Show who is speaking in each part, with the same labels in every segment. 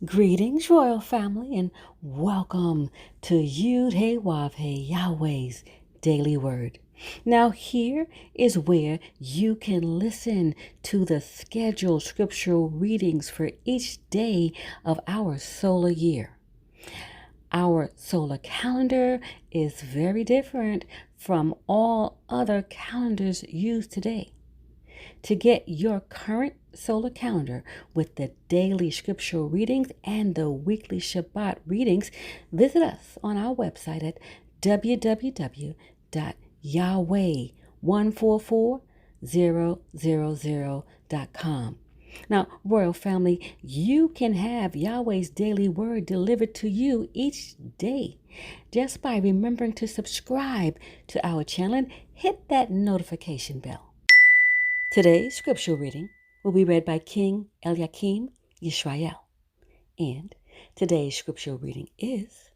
Speaker 1: Greetings, royal family, and welcome to Yahweh, Yahweh's Daily Word. Now, here is where you can listen to the scheduled scriptural readings for each day of our solar year. Our solar calendar is very different from all other calendars used today. To get your current solar calendar with the daily scriptural readings and the weekly Shabbat readings, visit us on our website at www.yahweh144000.com. Now, Royal Family, you can have Yahweh's daily word delivered to you each day just by remembering to subscribe to our channel and hit that notification bell. Today's scripture reading will be read by King Eliakim Yisrael. And today's scripture reading is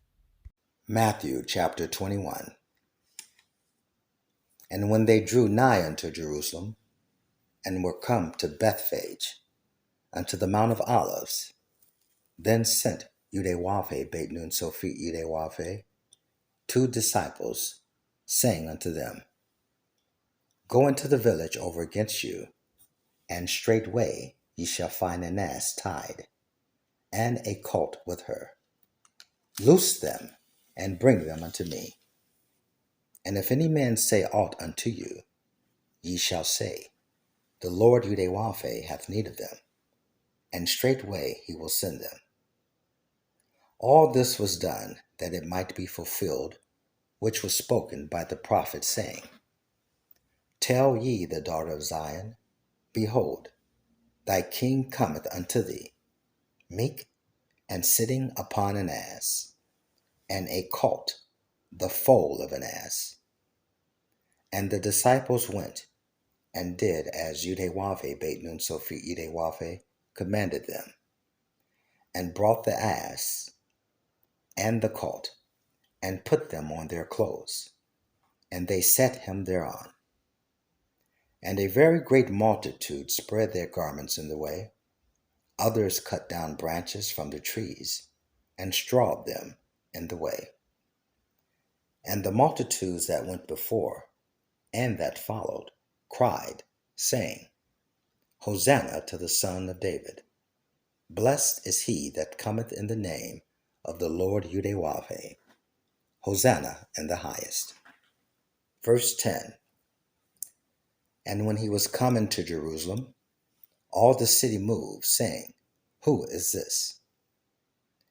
Speaker 2: Matthew chapter 21. And when they drew nigh unto Jerusalem, and were come to Bethphage, unto the Mount of Olives, then sent Yahweh Beit Nun Sophi Yahweh 2 disciples, saying unto them, Go into the village over against you, and straightway ye shall find an ass tied, and a colt with her. Loose them, and bring them unto me. And if any man say aught unto you, ye shall say, The Lord Yahweh hath need of them, and straightway he will send them. All this was done, that it might be fulfilled, which was spoken by the prophet, saying, Tell ye the daughter of Zion, Behold, thy king cometh unto thee, meek, and sitting upon an ass, and a colt, the foal of an ass. And the disciples went, and did as Yahweh Beit Nun Sophi Yahweh commanded them, and brought the ass and the colt, and put them on their clothes, and they set him thereon. And a very great multitude spread their garments in the way. Others cut down branches from the trees, and strawed them in the way. And the multitudes that went before, and that followed, cried, saying, Hosanna to the Son of David. Blessed is he that cometh in the name of the Lord Yahweh. Hosanna in the highest. Verse 10. And when he was come into Jerusalem, all the city moved, saying, Who is this?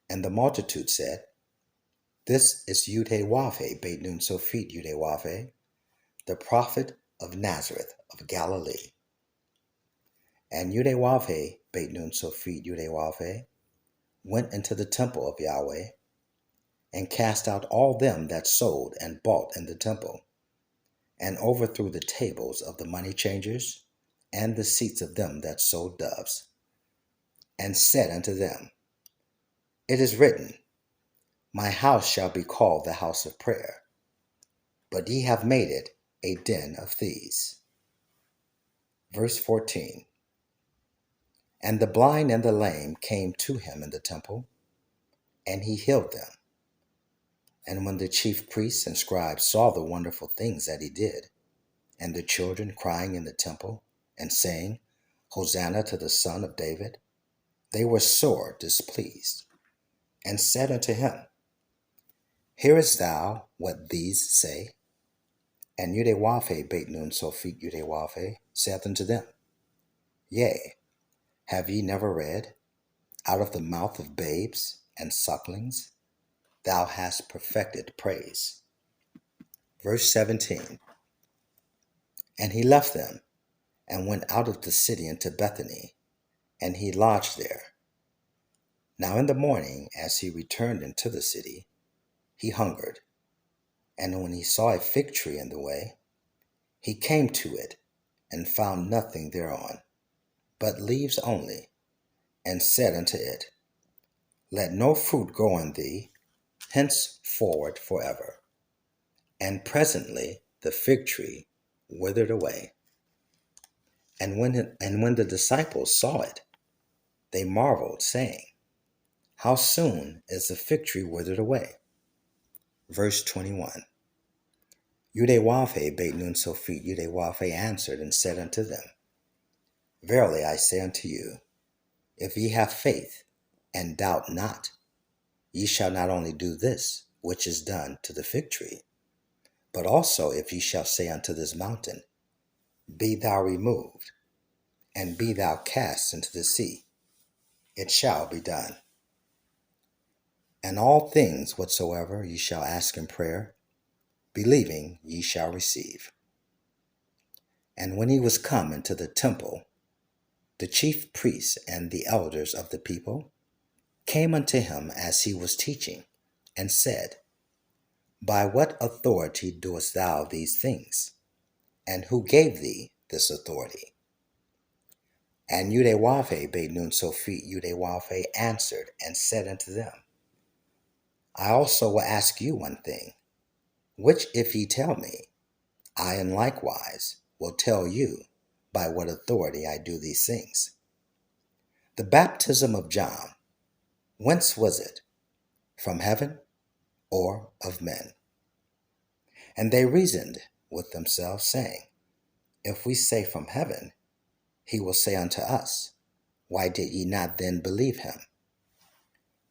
Speaker 2: And the multitude said, This is Yahweh Beit Nun Sophi Yahweh, the prophet of Nazareth of Galilee. And Yahweh Beit Nun Sophi Yahweh went into the temple of Yahweh, and cast out all them that sold and bought in the temple, and overthrew the tables of the money changers, and the seats of them that sold doves, and said unto them, It is written, My house shall be called the house of prayer, but ye have made it a den of thieves. Verse 14. And the blind and the lame came to him in the temple, and he healed them. And when the chief priests and scribes saw the wonderful things that he did, and the children crying in the temple, and saying, Hosanna to the Son of David, they were sore displeased, and said unto him, Hearest thou what these say? And Yahweh Beit Nun Sophi Yahweh saith unto them, Yea, have ye never read, Out of the mouth of babes and sucklings thou hast perfected praise. Verse 17. And he left them, and went out of the city into Bethany, and he lodged there. Now in the morning, as he returned into the city, he hungered. And when he saw a fig tree in the way, he came to it, and found nothing thereon, but leaves only, and said unto it, Let no fruit grow on thee henceforward forever. And presently the fig tree withered away. And when the disciples saw it, they marveled, saying, how soon is the fig tree withered away? Verse 21. Yudewafe beit nun Sophit Yudewafe answered and said unto them, Verily I say unto you, if ye have faith, and doubt not, ye shall not only do this which is done to the fig tree, but also if ye shall say unto this mountain, Be thou removed, and be thou cast into the sea, it shall be done. And all things whatsoever ye shall ask in prayer, believing ye shall receive. And when he was come into the temple, the chief priests and the elders of the people came unto him as he was teaching, and said, By what authority doest thou these things? And who gave thee this authority? And Yudewafe beit nun Sophit Yudewafe answered and said unto them, I also will ask you one thing, which if ye tell me, I in likewise will tell you by what authority I do these things. The baptism of John, whence was it? From heaven or of men? And they reasoned with themselves, saying, If we say from heaven, he will say unto us, Why did ye not then believe him?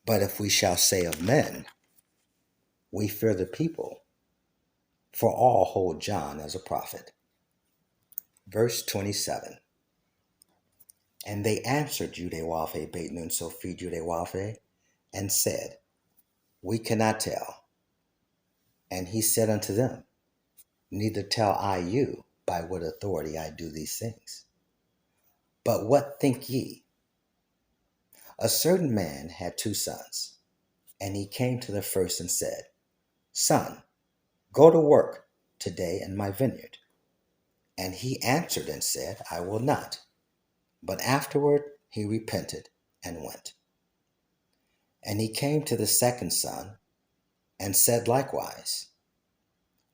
Speaker 2: But if we shall say of men, we fear the people, for all hold John as a prophet. Verse 27. And they answered Yudewafe beit nun Sophit Yudewafe, and said, We cannot tell. And he said unto them, Neither tell I you by what authority I do these things. But what think ye? A certain man had 2 sons, and he came to the first and said, Son, go to work today in my vineyard. And he answered and said, I will not. But afterward he repented and went. And he came to the second son and said likewise.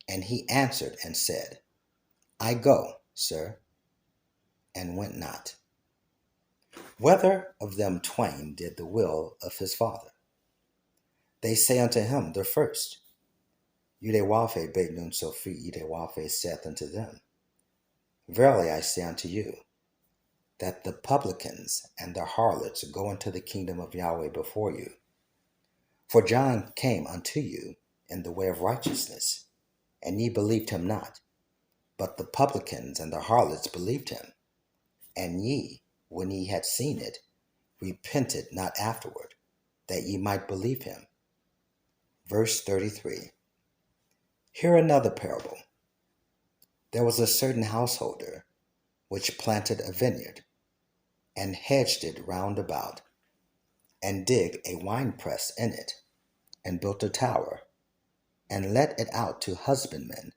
Speaker 2: And he answered and said, I go, sir, and went not. Whether of them twain did the will of his father? They say unto him, the first. Yudewafe beit nun Sophit Yudewafe saith unto them, Verily I say unto you, that the publicans and the harlots go into the kingdom of Yahweh before you. For John came unto you in the way of righteousness, and ye believed him not. But the publicans and the harlots believed him. And ye, when ye had seen it, repented not afterward, that ye might believe him. Verse 33. Hear another parable. There was a certain householder which planted a vineyard, and hedged it round about, and dig a winepress in it, and built a tower, and let it out to husbandmen,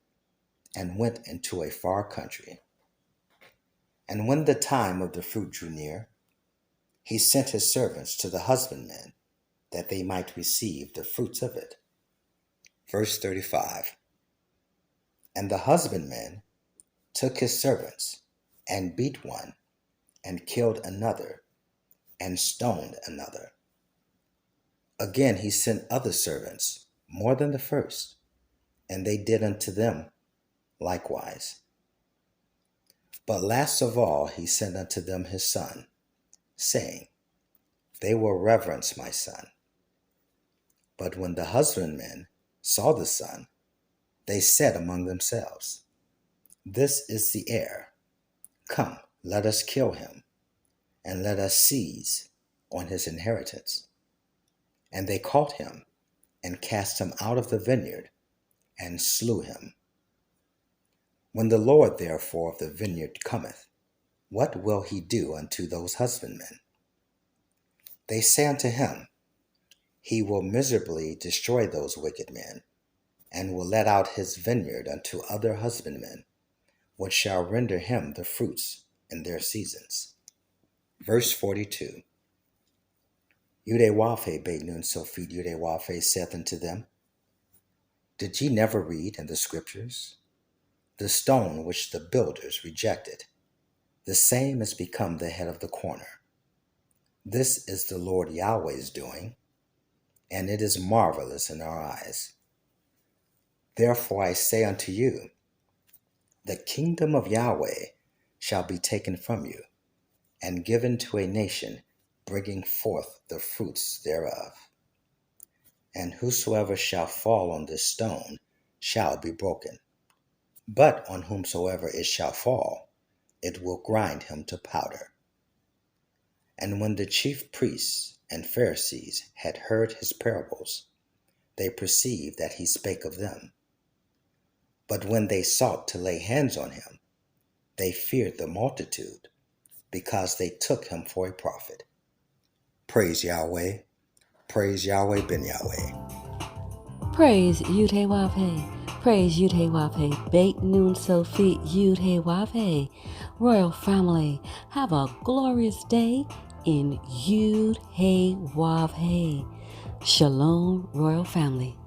Speaker 2: and went into a far country. And when the time of the fruit drew near, he sent his servants to the husbandmen, that they might receive the fruits of it. Verse 35. And the husbandmen took his servants, and beat one, and killed another, and stoned another. Again he sent other servants, more than the first, and they did unto them likewise. But last of all he sent unto them his son, saying, They will reverence my son. But when the husbandmen saw the son, they said among themselves, This is the heir. Come, let us kill him, and let us seize on his inheritance. And they caught him, and cast him out of the vineyard, and slew him. When the Lord therefore of the vineyard cometh, what will he do unto those husbandmen? They say unto him, He will miserably destroy those wicked men, and will let out his vineyard unto other husbandmen, which shall render him the fruits in their seasons. Verse 42. Yudewafe beit nun Sophit Yudewafe saith unto them, Did ye never read in the scriptures? The stone which the builders rejected, the same is become the head of the corner. This is the Lord Yahweh's doing, and it is marvelous in our eyes. Therefore I say unto you, the kingdom of Yahweh shall be taken from you, and given to a nation bringing forth the fruits thereof. And whosoever shall fall on this stone shall be broken, but on whomsoever it shall fall, it will grind him to powder. And when the chief priests and Pharisees had heard his parables, they perceived that he spake of them. But when they sought to lay hands on him, they feared the multitude, because they took him for a prophet. Praise Yahweh. Praise Yahweh ben Yahweh.
Speaker 1: Praise Yud-Heh-Wav-Heh. Praise Yud-Heh-Wav-Heh. Beit Nun Sofit Yud-Heh-Wav-Heh. Royal family, have a glorious day in Yud-Heh-Wav-Heh. Shalom, royal family.